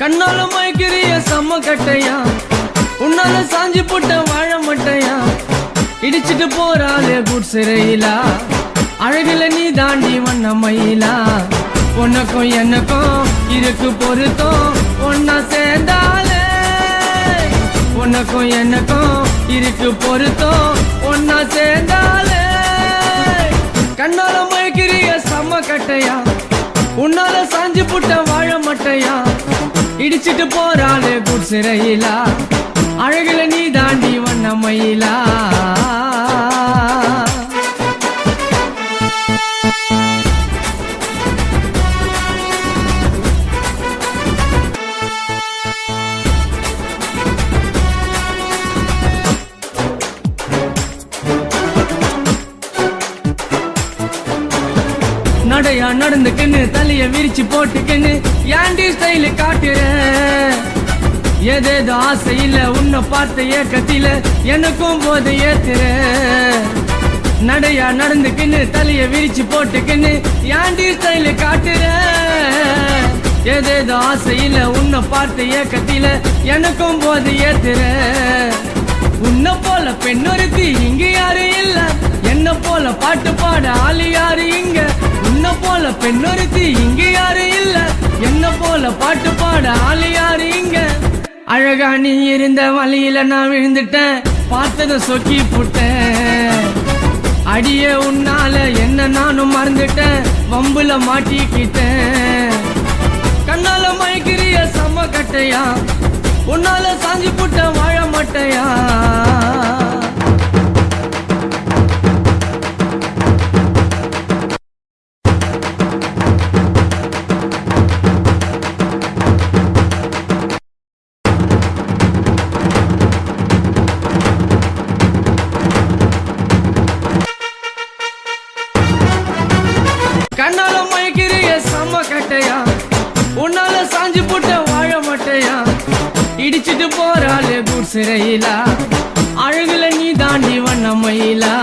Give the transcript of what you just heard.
கண்ணால மயக்கிறிய செம்ம கட்டையா, உன்னால சாஞ்சி போட்ட வாழ மட்டையா, இடிச்சிட்டு போறாளே குடிசிறையிலா, அழகுல நீ தாண்டி வண்ண மயிலா. உனக்கும் எனக்கும் இருக்கு பொருத்தம் ஒன்னா சேர்ந்தாலே, உனக்கும் எனக்கும் இருக்கு பொருத்தம் ஒன்னா சேர்ந்தாலே. கண்ணால மயக்கிறிய செம்ம கட்டையா, உன்னால சாஞ்சி புட்ட வாழ மட்டையா, இடிச்சிட்டு போறாளே குடிசிறையிலா, அழகுல நீ தாண்டி வண்ண மயிலா. நடையா நடந்துக்குன்னு தலைய விரிச்சு போட்டுக்குன்னு ஏண்டி ஸ்டைலு காட்டுற, ஏதேதோ ஆசையில உன்னை பார்த்த ஏக்கத்தில எனக்கும் போது ஏத்துற. நடையா நடந்துக்குன்னு தலைய விரிச்சு போட்டுக்குன்னு ஏண்டி ஸ்டைலு காட்டுற, ஏதேதோ ஆசையில உன்னை பார்த்த ஏக்கத்தில எனக்கும் போது ஏத்துற. உன்னை போல பெண்ணொருத்தி இங்க யாரு இல்ல, என்ன போல பாட்டு பாட ஆளு யாரு இங்க. உன்னை போல பெண்ணொருத்தி இங்க யாரு இல்ல, என்ன போல பாட்டு பாட ஆளு யாரு இங்க. அழகா நீ இருந்த வழியில நான் விழுந்துட்டேன், பார்த்தத சொக்கி புட்டேன். அடியே உன்னால என்ன நானும் மறந்துட்டேன், வம்புல மாட்டிக்கிட்டேன். கண்ணால மயக்கிறிய செம்ம கட்டையா, உன்னால சாஞ்சி புட்ட வாழ மட்டையா. கண்ணால மயக்கிறிய செம்ம கட்டையா, உன்னால சாஞ்சி புட்ட வாழ மட்டையா, இடிச்சிட்டு போறாளே குடிசிறையிலா, அழகுல நீ தாண்டி வண்ண மயிலா.